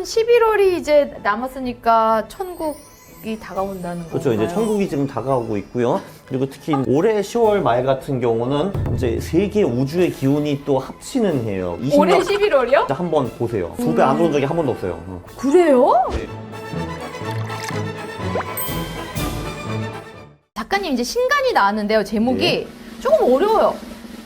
11월이 이제 남았으니까 천국이 다가온다는 거죠. 그렇죠. 이제 천국이 지금 다가오고 있고요. 그리고 특히 올해 10월 말 같은 경우는 이제 세계 우주의 기운이 또 합치는 해요. 올해 11월이요? 한번 보세요. 두 배 안 오른 적이 한 번도 없어요. 그래요? 네. 작가님 이제 신간이 나왔는데요. 제목이 네. 조금 어려워요.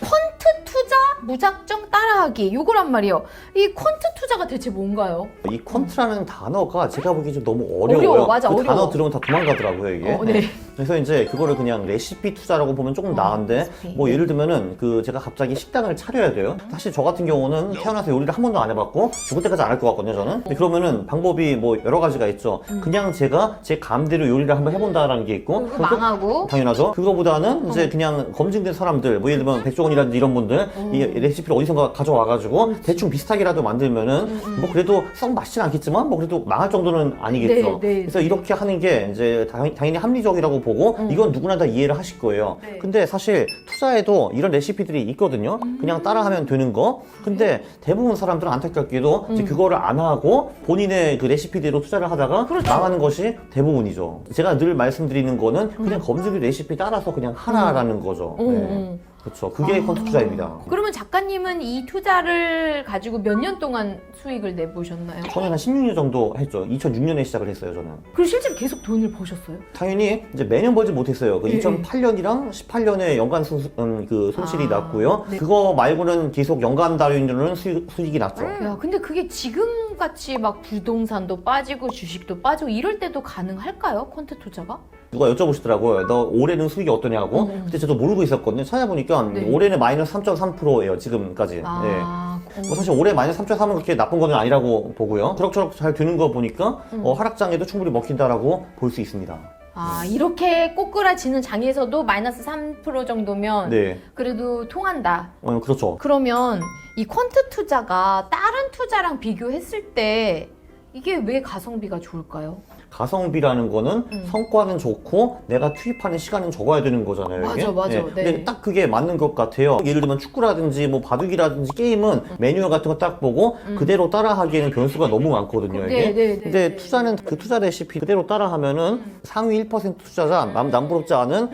퀀트 투자 무작정 따라하기 요거란 말이에요. 이 퀀트 투자가 대체 뭔가요? 이 퀀트라는 단어가 제가 보기엔 좀 너무 어려워요. 어려워, 맞아, 그 어려워. 단어 들으면 다 도망가더라고요, 이게. 네. 그래서 이제 그거를 그냥 레시피 투자라고 보면 조금 나은데, 레시피. 뭐 예를 들면은 그 제가 갑자기 식당을 차려야 돼요. 사실 저 같은 경우는 태어나서 요리를 한 번도 안 해봤고 죽을 때까지 안 할 것 같거든요, 저는. 근데 그러면은 방법이 뭐 여러 가지가 있죠. 그냥 제가 제 감대로 요리를 한번 해본다라는 게 있고, 그거 망하고. 당연하죠. 그거보다는 이제 그냥 검증된 사람들, 뭐 예를 들면 백종원이라든지 이런 분들 이 레시피를 어디선가 가져와가지고 대충 비슷하게라도 만들면은 뭐 그래도 썩 맛있진 않겠지만 뭐 그래도 망할 정도는 아니겠죠. 네, 네. 그래서 이렇게 하는 게 이제 당연히 합리적이라고 보고 이건 누구나 다 이해를 하실 거예요. 네. 근데 사실 투자에도 이런 레시피들이 있거든요. 그냥 따라하면 되는 거. 근데 대부분 사람들은 안타깝게도 이제 그거를 안 하고 본인의 그 레시피대로 투자를 하다가 그렇죠. 망하는 것이 대부분이죠. 제가 늘 말씀드리는 거는 그냥 검증된 레시피 따라서 그냥 하라라는 거죠. 네. 그렇죠. 그게 퀀트 투자입니다. 그러면 작가님은 이 투자를 가지고 몇 년 동안 수익을 내보셨나요? 저는 한 16년 정도 했죠. 2006년에 시작을 했어요, 저는. 그리고 실제로 계속 돈을 버셨어요? 당연히 이제 매년 벌지 못했어요. 그 예, 2008년이랑 18년에 연간 그 손실이 아, 났고요. 네. 그거 말고는 계속 연간 단위로는 수익이 났죠. 야, 근데 그게 지금 같이 막 부동산도 빠지고 주식도 빠지고 이럴 때도 가능할까요? 퀀트 투자가? 누가 여쭤보시더라고요. 너 올해는 수익이 어떠냐고. 그때 저도 모르고 있었거든요. 찾아보니까 네. 올해는 마이너스 3.3%예요. 지금까지. 아, 뭐 사실 올해 마이너스 3.3은 그렇게 나쁜 건 아니라고 보고요. 그럭저럭 잘 되는 거 보니까 하락장에도 충분히 먹힌다라고 볼 수 있습니다. 아, 이렇게 꼬꾸라지는 장에서도 마이너스 3% 정도면 네, 그래도 통한다. 그렇죠. 그러면 이 퀀트 투자가 다른 투자랑 비교했을 때 이게 왜 가성비가 좋을까요? 가성비라는 거는 성과는 좋고 내가 투입하는 시간은 적어야 되는 거잖아요. 이게. 맞아. 네. 근데 딱 그게 맞는 것 같아요. 예를 들면 축구라든지 뭐 바둑이라든지 게임은 매뉴얼 같은 거 딱 보고 그대로 따라하기에는 변수가 너무 많거든요. 이게. 근데 투자는 그 투자 레시피 그대로 따라하면은 상위 1% 투자자 남부럽지 않은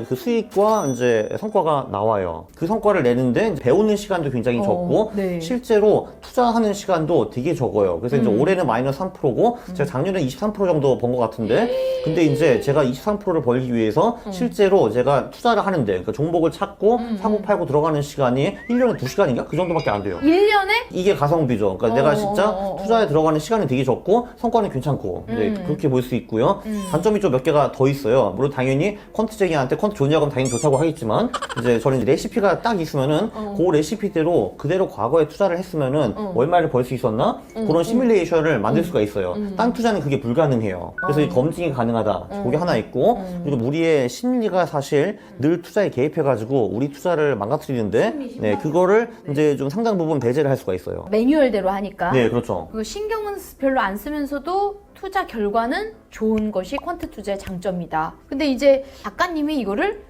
그 수익과 이제 성과가 나와요. 그 성과를 내는데 배우는 시간도 굉장히 적고 네. 실제로 투자하는 시간도 되게 적어요. 그래서 이제 올해는 마이너스 3%고 제가 작년에 23% 정도 번 것 같은데 근데 이제 제가 23%를 벌기 위해서 실제로 제가 투자를 하는데 그러니까 종목을 찾고 사고 팔고 들어가는 시간이 1년에 2시간인가? 그 정도밖에 안 돼요. 1년에? 이게 가성비죠. 그러니까 내가 진짜 투자에 들어가는 시간이 되게 적고 성과는 괜찮고 네, 그렇게 볼 수 있고요. 단점이 좀 몇 개가 더 있어요. 물론 당연히 퀀트쟁이한테 კვან트 좋냐고 하면 당연히 좋다고 하겠지만 이제 저는 이제 레시피가 딱 있으면은 그 레시피대로 그대로 과거에 투자를 했으면은 얼마를 벌 수 있었나? 그런 시뮬레이션을 만들 수가 있어요. 딴 투자는 그게 불가능해요. 그래서 이 검증이 가능하다. 그게 하나 있고 그리고 우리의 심리가 사실 늘 투자에 개입해가지고 우리 투자를 망가뜨리는데 네, 그거를 이제 좀 상당 부분 배제를 할 수가 있어요. 매뉴얼대로 하니까. 네, 그렇죠. 그 신경은 별로 안 쓰면서도 투자 결과는 좋은 것이 퀀트 투자의 장점이다. 근데 이제 작가님이 이거를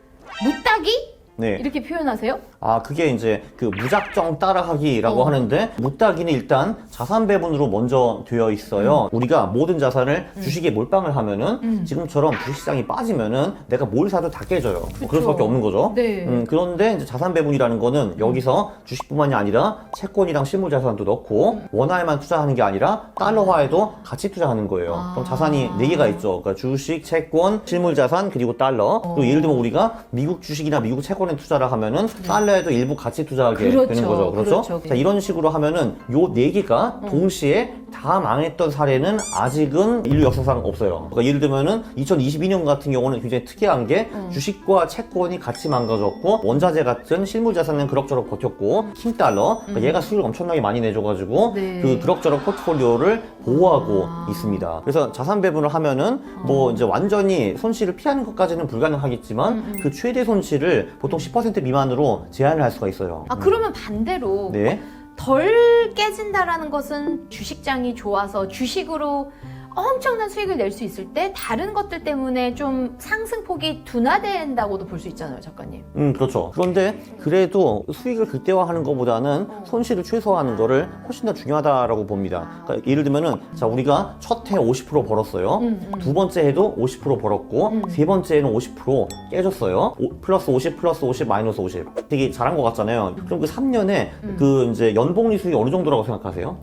무따기? 네. 이렇게 표현하세요? 아, 그게 이제 그 무작정 따라하기라고 하는데 무따기는 일단 자산 배분으로 먼저 되어 있어요. 우리가 모든 자산을 주식에 몰빵을 하면은 지금처럼 주식시장이 빠지면은 내가 뭘 사도 다 깨져요. 뭐 그럴 수밖에 없는 거죠. 네. 그런데 이제 자산 배분이라는 거는 여기서 주식뿐만이 아니라 채권이랑 실물 자산도 넣고 원화에만 투자하는 게 아니라 달러화에도 같이 투자하는 거예요. 그럼 자산이 4개가 있죠. 그러니까 주식, 채권, 실물 자산 그리고 달러. 그리고 예를 들면 우리가 미국 주식이나 미국 채권에 투자를 하면은 달러에도 일부 같이 투자하게 그렇죠. 되는 거죠. 그렇죠? 자, 이런 식으로 하면은 요 4개가 동시에 다 망했던 사례는 아직은 인류 역사상 없어요. 그러니까 예를 들면은 2022년 같은 경우는 굉장히 특이한 게 주식과 채권이 같이 망가졌고 원자재 같은 실물 자산은 그럭저럭 버텼고 킹달러 그러니까 얘가 수익을 엄청나게 많이 내줘가지고 네. 그 그럭저럭 포트폴리오를 보호하고 있습니다. 그래서 자산 배분을 하면은 뭐 이제 완전히 손실을 피하는 것까지는 불가능하겠지만 그 최대 손실을 보통 10% 미만으로 제한을 할 수가 있어요. 아, 그러면 반대로 네. 덜 깨진다라는 것은 주식장이 좋아서 주식으로 엄청난 수익을 낼 수 있을 때 다른 것들 때문에 좀 상승폭이 둔화된다고도 볼 수 있잖아요, 작가님. 그렇죠. 그런데 그래도 수익을 극대화하는 것보다는 손실을 최소화하는 거를 훨씬 더 중요하다라고 봅니다. 그러니까 예를 들면은 자 우리가 첫 해 50% 벌었어요. 두 번째 해도 50% 벌었고 세 번째 해는 50% 깨졌어요. 플러스 50, 플러스 50, 마이너스 50. 되게 잘한 것 같잖아요. 그럼 그 3년에 그 이제 연봉리 수익이 어느 정도라고 생각하세요?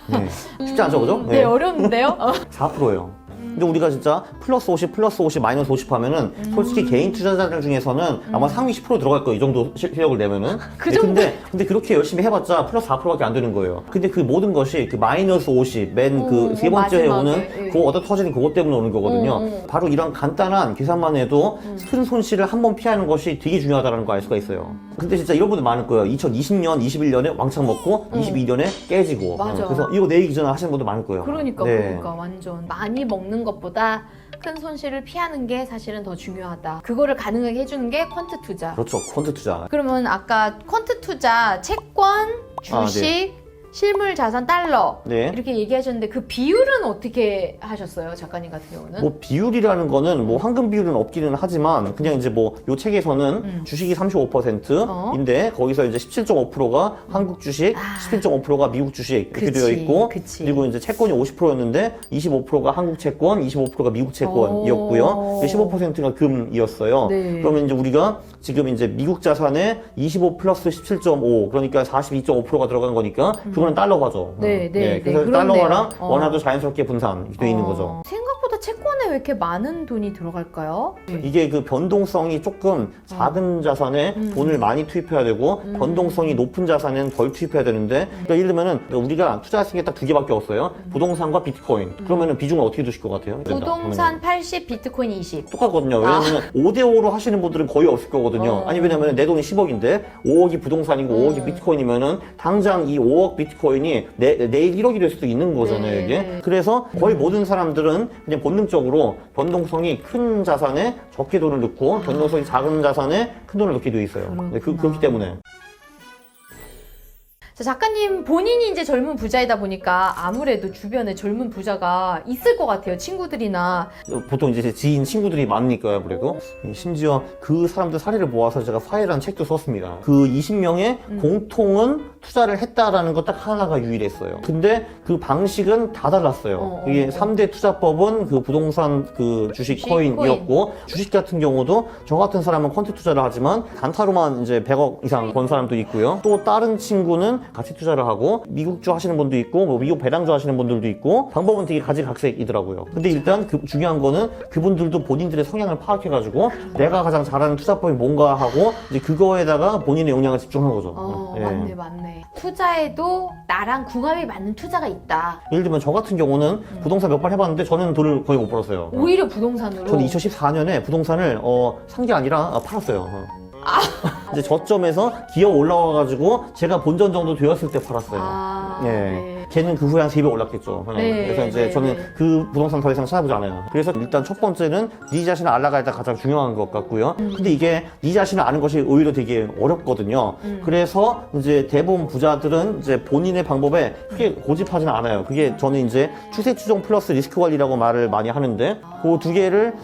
네. 쉽지 않죠, 그죠? 네, 어려운데요? 4%예요. 근데 우리가 진짜 플러스 50, 플러스 50, 마이너스 50 하면은 솔직히 개인 투자자들 중에서는 아마 상위 10% 들어갈 거예요. 이 정도 실력을 내면은. 그 네, 정도? 근데 그렇게 열심히 해봤자 플러스 4%밖에 안 되는 거예요. 근데 그 모든 것이 그 마이너스 50, 맨 그 세 번째에 마지막에, 오는 예. 그 얻어 터지는 그것 때문에 오는 거거든요. 바로 이런 간단한 계산만 해도 큰 손실을 한 번 피하는 것이 되게 중요하다는 거 알 수가 있어요. 근데 진짜 이런 분들 많을 거예요. 2020년, 21년에 왕창 먹고 22년에 깨지고. 맞아. 그래서 이거 내 얘기 전에 하시는 분들 많을 거예요. 그러니까 네. 그러니까 완전 많이 먹는 것보다 큰 손실을 피하는 게 사실은 더 중요하다. 그거를 가능하게 해주는 게 퀀트 투자. 그렇죠. 펀드 투자. 그러면 아까 퀀트 투자, 채권, 주식, 실물 자산, 달러 네. 이렇게 얘기하셨는데 그 비율은 어떻게 하셨어요, 작가님 같은 경우는? 뭐 비율이라는 거는 뭐 황금 비율은 없기는 하지만 그냥 이제 뭐 요 책에서는 주식이 35%인데 거기서 이제 17.5%가 한국 주식, 17.5%가 미국 주식 이렇게 그치, 되어 있고 그치. 그리고 이제 채권이 50%였는데 25%가 한국 채권, 25%가 미국 채권이었고요. 15%가 금이었어요. 네. 그러면 이제 우리가 지금 이제 미국 자산에 25 플러스 17.5 그러니까 42.5%가 들어간 거니까 그거는 달러가죠. 네, 네, 그래서 네, 달러화랑 그렇네요. 원화도 자연스럽게 분산 이렇게 되어 있는 거죠. 생각보다 채권에 왜 이렇게 많은 돈이 들어갈까요? 이게 그 변동성이 조금 작은 자산에 돈을 많이 투입해야 되고 변동성이 높은 자산에는 덜 투입해야 되는데 그러니까 예를 들면은 우리가 투자할 수 있는 게 딱 두 개밖에 없어요. 부동산과 비트코인. 그러면은 비중을 어떻게 두실 것 같아요? 부동산 80, 비트코인 20. 똑같거든요. 왜냐면 5대5로 하시는 분들은 거의 없을 거거든요. 아니 왜냐면 내 돈이 10억인데 5억이 부동산이고 5억이 비트코인이면은 당장 이 5억 비트코인이 내일 1억이 될 수도 있는 거잖아요. 네, 이게. 네. 그래서 거의 모든 사람들은 그냥 본능적으로 변동성이 큰 자산에 적게 돈을 넣고 변동성이 작은 자산에 큰 돈을 넣게 되어 있어요. 네, 그렇기 때문에. 자, 작가님 본인이 이제 젊은 부자이다 보니까 아무래도 주변에 젊은 부자가 있을 것 같아요. 친구들이나. 보통 이제 지인 친구들이 많으니까요, 그래도. 심지어 그 사람들 사례를 모아서 제가 파일이라는 책도 썼습니다. 그 20명의 공통은 투자를 했다라는 것 딱 하나가 유일했어요. 근데 그 방식은 다 달랐어요. 이게 3대 투자법은 그 부동산 그 주식 코인이었고, 주식 같은 경우도 저 같은 사람은 퀀트 투자를 하지만 단타로만 이제 100억 이상 번 사람도 있고요. 또 다른 친구는 가치 투자를 하고 미국주 하시는 분도 있고 뭐 미국 배당주 하시는 분들도 있고 방법은 되게 가지각색이더라고요. 근데 일단 중요한 거는 그분들도 본인들의 성향을 파악해가지고 내가 가장 잘하는 투자법이 뭔가 하고 이제 그거에다가 본인의 역량을 집중한 거죠. 예. 맞네, 맞네. 투자에도 나랑 궁합이 맞는 투자가 있다. 예를 들면 저 같은 경우는 부동산 몇 번 해봤는데 저는 돈을 거의 못 벌었어요. 오히려 부동산으로. 저는 2014년에 부동산을 산 게 아니라 팔았어요. 이제 저점에서 기업 올라와가지고 제가 본전 정도 되었을 때 팔았어요. 네. 예. 걔는 그 후에 한 3배 올랐겠죠. 네, 그래서 이제 네, 저는 네. 그 부동산 더 이상 찾아보지 않아요. 그래서 일단 첫 번째는 네 자신을 알아가야 가장 중요한 것 같고요. 근데 이게 네 자신을 아는 것이 오히려 되게 어렵거든요. 그래서 이제 대부분 부자들은 이제 본인의 방법에 크게 고집하지는 않아요. 그게 저는 이제 추세 추종 플러스 리스크 관리라고 말을 많이 하는데 그 두 개를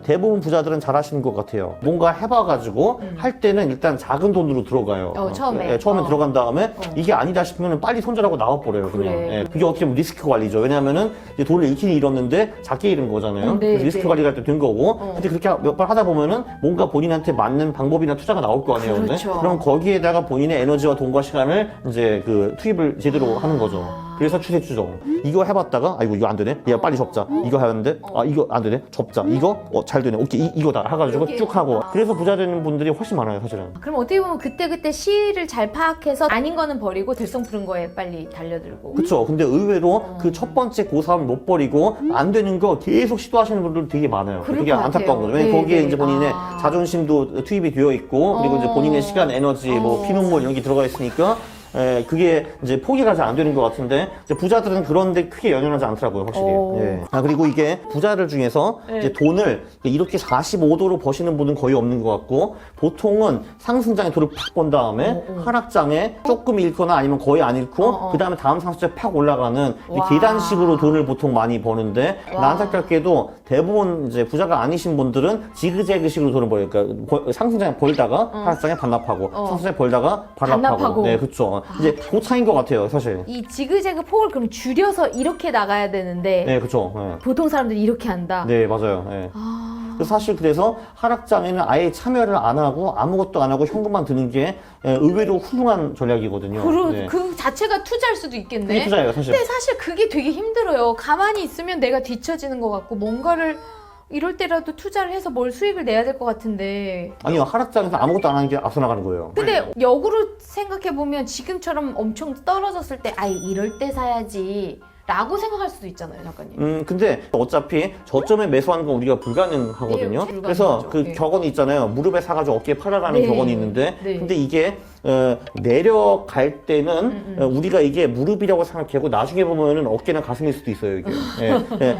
대부분 부자들은 잘 하시는 것 같아요. 뭔가 해봐가지고 할 때는 일단 작은 돈으로 들어가요. 처음에. 예, 처음에 들어간 다음에 이게 아니다 싶으면 빨리 손절하고 나와버려요. 그냥. 그래. 예, 그게 어떻게 보면 리스크 관리죠. 왜냐하면은 이제 돈을 잃긴 잃었는데 작게 잃은 거잖아요. 네, 그래서 리스크 네. 관리가 할 때 된 거고. 근데 그렇게 몇 번 하다 보면은 뭔가 본인한테 맞는 방법이나 투자가 나올 거 아니에요. 근데? 그렇죠. 그럼 거기에다가 본인의 에너지와 돈과 시간을 이제 그 투입을 제대로 하는 거죠. 그래서 추세 추종. 이거 해봤다가 아이고 이거 안 되네. 얘 빨리 접자. 이거 하는데 이거 안 되네. 접자. 이거 잘 되네. 오케이 이거다 해가지고 이렇게. 쭉 하고. 그래서 부자 되는 분들이 훨씬 많아요, 사실은. 그럼 어떻게 보면 그때그때 시를 잘 파악해서 아닌 거는 버리고 들성 푸른 거에 빨리 달려들고. 그쵸. 근데 의외로 그 첫 번째 고사업을 못 버리고 안 되는 거 계속 시도하시는 분들 되게 많아요. 그럴 되게 것 안타까운 같아요. 거죠. 왜냐면 네, 거기에 네. 이제 본인의 자존심도 투입이 되어 있고 그리고 이제 본인의 시간, 에너지, 뭐 피눈물 이런 게 들어가 있으니까 그게 이제 포기가 잘 안 되는 것 같은데 이제 부자들은 그런데 크게 연연하지 않더라고요, 확실히. 예. 그리고 이게 부자들 중에서 이제 돈을 이렇게 45도로 버시는 분은 거의 없는 것 같고 보통은 상승장에 돈을 팍 번 다음에 하락장에 조금 잃거나 아니면 거의 안 잃고 그 다음에 다음 상승장에 팍 올라가는 이 계단식으로 돈을 보통 많이 버는데 안타깝게도 대부분 이제 부자가 아니신 분들은 지그재그식으로 돈을 벌어요. 그러니까 상승장에 벌다가 하락장에 반납하고 상승장에 벌다가 반납하고. 네, 그렇죠. 이제 그 차이인 것 같아요, 사실. 이 지그재그 폭을 그럼 줄여서 이렇게 나가야 되는데 네, 그렇죠. 네. 보통 사람들이 이렇게 한다. 네, 맞아요. 네. 사실 그래서 하락장에는 아예 참여를 안 하고 아무것도 안 하고 현금만 드는 게 의외로 훌륭한 전략이거든요. 네. 그 자체가 투자일 수도 있겠네. 그게 투자예요, 사실. 근데 사실 그게 되게 힘들어요. 가만히 있으면 내가 뒤처지는 것 같고 뭔가를 이럴 때라도 투자를 해서 뭘 수익을 내야 될 것 같은데. 아니요, 하락장에서 아무것도 안 하는 게 앞서 나가는 거예요. 근데 역으로 생각해보면 지금처럼 엄청 떨어졌을 때 아이 이럴 때 사야지 라고 생각할 수도 있잖아요, 작가님. 근데 어차피 저점에 매수하는 건 우리가 불가능하거든요. 네, 그래서 불가능하죠. 그 네. 격언이 있잖아요. 무릎에 사가지고 어깨에 팔아라는 네. 격언이 있는데 네. 근데 이게 내려갈 때는 우리가 이게 무릎이라고 생각하고 나중에 보면은 어깨나 가슴일 수도 있어요, 이게.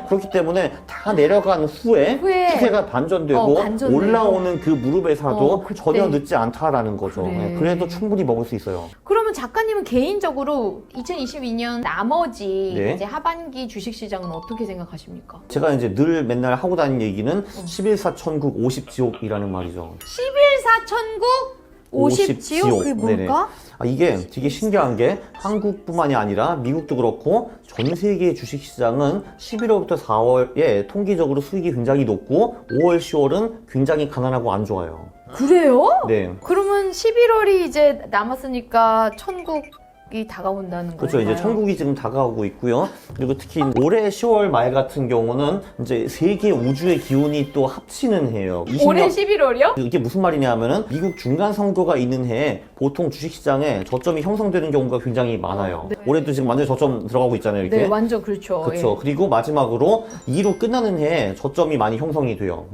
그렇기 때문에 다 내려간 후에 추세가 반전되고 반전되고. 올라오는 그 무릎에 사도 그때. 전혀 늦지 않다라는 거죠. 그래. 그래도 충분히 먹을 수 있어요. 그러면 작가님은 개인적으로 2022년 나머지 네. 이제 하반기 주식시장은 어떻게 생각하십니까? 제가 이제 늘 맨날 하고 다니는 얘기는 11사 천국 50지옥이라는 말이죠. 11사 천국 50지옥? 그게 뭘까? 이게 되게 신기한 게 한국뿐만이 아니라 미국도 그렇고 전 세계 주식시장은 11월부터 4월에 통계적으로 수익이 굉장히 높고 5월, 10월은 굉장히 가난하고 안 좋아요. 그래요? 네. 그러면 11월이 이제 남았으니까 천국이 다가온다는 거예요. 그렇죠. 이제 천국이 지금 다가오고 있고요. 그리고 특히 올해 10월 말 같은 경우는 이제 세계 우주의 기운이 또 합치는 해예요. 올해 11월이요? 이게 무슨 말이냐 하면은 미국 중간 선거가 있는 해에 보통 주식시장에 저점이 형성되는 경우가 굉장히 많아요. 네. 올해도 지금 완전 저점 들어가고 있잖아요, 이렇게. 네, 완전 그렇죠. 그렇죠. 그리고 마지막으로 2로 끝나는 해에 저점이 많이 형성이 돼요.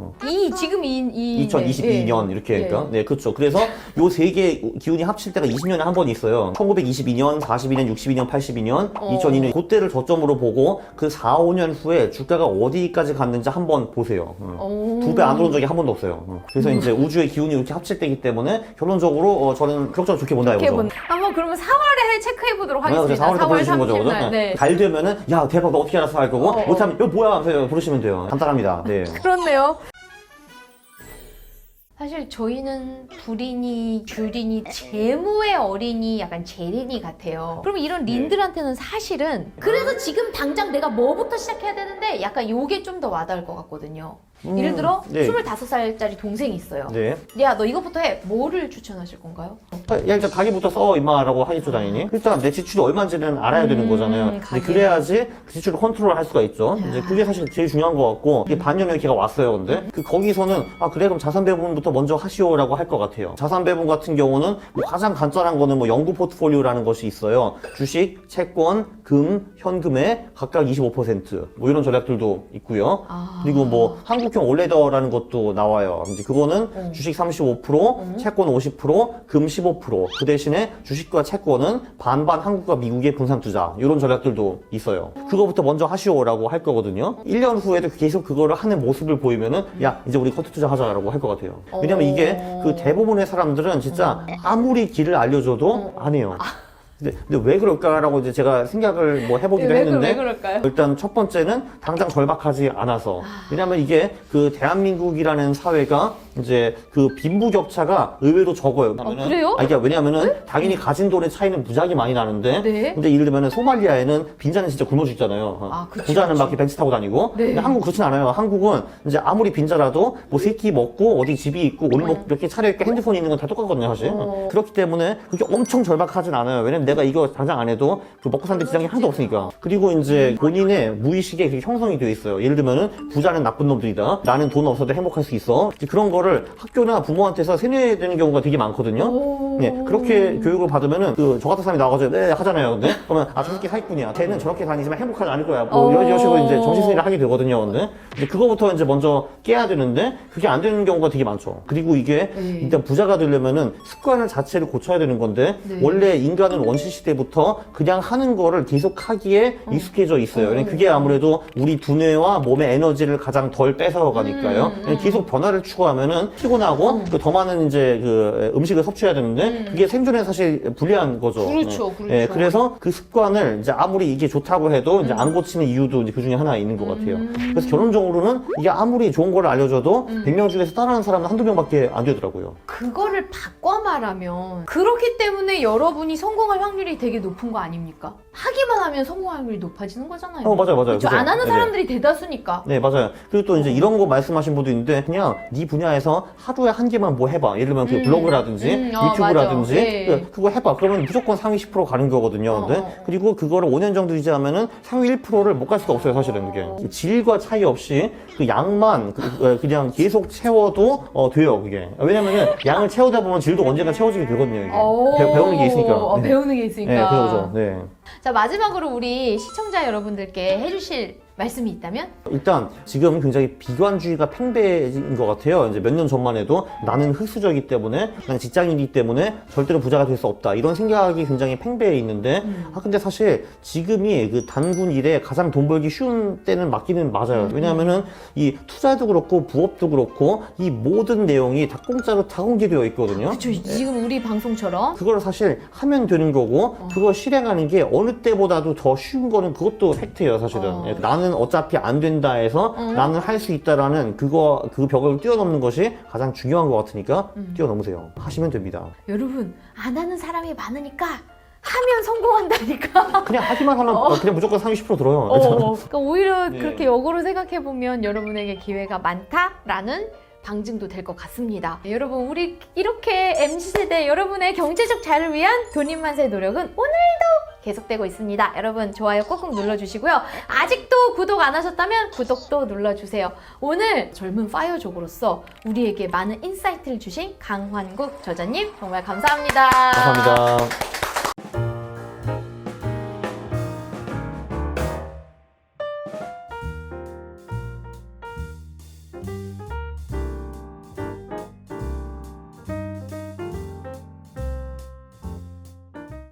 지금 2022년 네. 이렇게 그러니까 네, 그렇죠. 그래서 요 세 개 기운이 합칠 때가 20년에 한 번 있어요. 1922년, 42년, 62년, 82년, 2002년 그때를 저점으로 보고 그 4, 5년 후에 주가가 어디까지 갔는지 한번 보세요. 2배 안 오른 적이 한 번도 없어요. 그래서 이제 우주의 기운이 이렇게 합칠 때이기 때문에 결론적으로 저는 그럭저럭 좋게 본다 이거죠. 한번 그러면 4월에 체크해 보도록 하겠습니다. 4월에 보여주시는 거죠. 30일. 네. 잘 되면은 야 대박 너 어떻게 알았어 할 거고 못하면 이거 뭐야 하면서 부르시면 돼요. 간단합니다. 네. 그렇네요. 사실 저희는 불이니 귤이니 재무의 어린이 약간 제린이 같아요. 그러면 이런 린들한테는 사실은 그래서 지금 당장 내가 뭐부터 시작해야 되는데 약간 요게 좀 더 와닿을 것 같거든요. 예를 들어 네. 25살짜리 동생이 있어요. 네. 야 너 이것부터 해. 뭐를 추천하실 건가요? 야 일단 가계부터 써 임마라고 하겠죠 당연히. 일단 내 지출이 얼마인지는 알아야 되는 거잖아요. 가계. 근데 그래야지 그 지출을 컨트롤 할 수가 있죠. 이제 그게 사실 제일 중요한 것 같고 이게 반년에 걔가 왔어요. 근데 그 거기서는 그래 그럼 자산 배분부터 먼저 하시오라고 할 것 같아요. 자산 배분 같은 경우는 뭐 가장 간단한 거는 뭐 연구 포트폴리오라는 것이 있어요. 주식, 채권, 금, 현금에 각각 25% 뭐 이런 전략들도 있고요. 그리고 뭐 한국형 올레더라는 것도 나와요. 이제 그거는 주식 35%, 채권 50%, 금 15%. 그 대신에 주식과 채권은 반반 한국과 미국의 분산 투자. 이런 전략들도 있어요. 그거부터 먼저 하시오라고 할 거거든요. 1년 후에도 계속 그거를 하는 모습을 보이면은 야, 이제 우리 커트 투자하자라고 할 것 같아요. 왜냐면 이게 그 대부분의 사람들은 진짜 아무리 길을 알려줘도 안 해요. 근데 왜 그럴까라고 이제 제가 생각을 뭐 해보기도 했는데 왜 그럴까요? 일단 첫 번째는 당장 절박하지 않아서 왜냐면 이게 그 대한민국이라는 사회가 이제 그 빈부격차가 의외로 적어요. 그래요? 그러니까 왜냐면은 당연히 가진 돈의 차이는 무지하게 많이 나는데 네. 근데 예를 들면은 소말리아에는 빈자는 진짜 굶어 죽잖아요. 그치, 부자는 그치. 막 이렇게 벤츠 타고 다니고 네. 근데 한국 그렇진 않아요. 한국은 이제 아무리 빈자라도 뭐 세 끼 먹고 어디 집이 있고 옷 몇 개 차려입고 핸드폰이 있는 건 다 똑같거든요 사실. 그렇기 때문에 그렇게 엄청 절박하진 않아요. 왜냐면 내가 이거 당장 안 해도 그 먹고 사는데 지장이 하나도 없으니까. 그리고 이제 본인의 무의식에 그렇게 형성이 되어 있어요. 예를 들면은 부자는 나쁜 놈들이다. 나는 돈 없어도 행복할 수 있어. 이제 그런 거를 학교나 부모한테서 세뇌되는 경우가 되게 많거든요. 네, 그렇게 교육을 받으면은 저 같은 사람이 나와가지고 네 하잖아요. 근데 그러면 저 새끼 사기꾼이야. 쟤는 저렇게 다니지만 행복하지 않을 거야. 뭐 이런 식으로 이제 정신승리를 하게 되거든요. 근데 이제 그거부터 이제 먼저 깨야 되는데 그게 안 되는 경우가 되게 많죠. 그리고 이게 일단 부자가 되려면은 습관 자체를 고쳐야 되는 건데 원래 인간은 원시 시대부터 그냥 하는 거를 계속 하기에 익숙해져 있어요. 그게 아무래도 우리 두뇌와 몸의 에너지를 가장 덜 뺏어가니까요. 계속 변화를 추구하면은 피곤하고 더 많은 이제 그 음식을 섭취해야 되는데 그게 생존에 사실 불리한 거죠. 그렇죠. 네, 그래서 그 습관을 이제 아무리 이게 좋다고 해도 이제 안 고치는 이유도 이제 그 중에 하나 있는 것 같아요. 그래서 결론적으로는 이게 아무리 좋은 걸 알려줘도 100명 중에서 따라하는 사람은 한두 명밖에 안 되더라고요. 그거를 바꿔 말하면 그렇기 때문에 여러분이 성공할 확률이 되게 높은 거 아닙니까? 하기만 하면 성공할 확률이 높아지는 거잖아요. 맞아요. 그렇죠? 안 하는 네. 사람들이 대다수니까. 네, 맞아요. 그리고 또 이제 이런 거 말씀하신 분도 있는데 그냥 네 분야에서 하루에 한 개만 뭐 해봐. 예를 들면 그 블로그라든지 유튜브라든지 맞아. 그거 해봐. 그러면 무조건 상위 10% 가는 거거든요. 근데 그리고 그거를 5년 정도 유지하면은 상위 1%를 못 갈 수가 없어요, 사실은 그게. 질과 차이 없이 그 양만 그냥 계속 채워도 돼요, 그게. 왜냐면은 양을 채우다 보면 질도 언젠가 채워지게 되거든요, 이게. 배우는 게 있으니까. 네. 배우는 게 있으니까. 네, 그거죠. 네. 자, 마지막으로 우리 시청자 여러분들께 해주실 말씀이 있다면? 일단 지금 굉장히 비관주의가 팽배해진 것 같아요. 이제 몇 년 전만 해도 나는 흑수저이기 때문에 난 직장인이기 때문에 절대로 부자가 될 수 없다 이런 생각이 굉장히 팽배해 있는데 근데 사실 지금이 그 단군 일에 가장 돈 벌기 쉬운 때는 맞기는 맞아요. 왜냐하면은 이 투자도 그렇고 부업도 그렇고 이 모든 내용이 다 공짜로 다 공개되어 있거든요. 그렇죠. 지금 우리 방송처럼. 그걸 사실 하면 되는 거고 그걸 실행하는 게 어느 때보다도 더 쉬운 거는 그것도 팩트예요, 사실은. 나는 어차피 안 된다 해서 나는 할 수 있다라는 그 벽을 뛰어넘는 것이 가장 중요한 것 같으니까 뛰어넘으세요. 하시면 됩니다. 여러분, 안 하는 사람이 많으니까 하면 성공한다니까. 그냥 하기만 하면 그냥 무조건 상위 10% 들어요. 그러니까 오히려 네. 그렇게 역으로 생각해보면 여러분에게 기회가 많다라는 방증도 될 것 같습니다. 여러분, 우리 이렇게 MZ세대 여러분의 경제적 자유를 위한 돈인만세 노력은 오늘도 계속되고 있습니다. 여러분, 좋아요 꾹꾹 눌러주시고요. 아직도 구독 안 하셨다면 구독도 눌러주세요. 오늘 젊은 파이어족으로서 우리에게 많은 인사이트를 주신 강환국 저자님 정말 감사합니다. 감사합니다.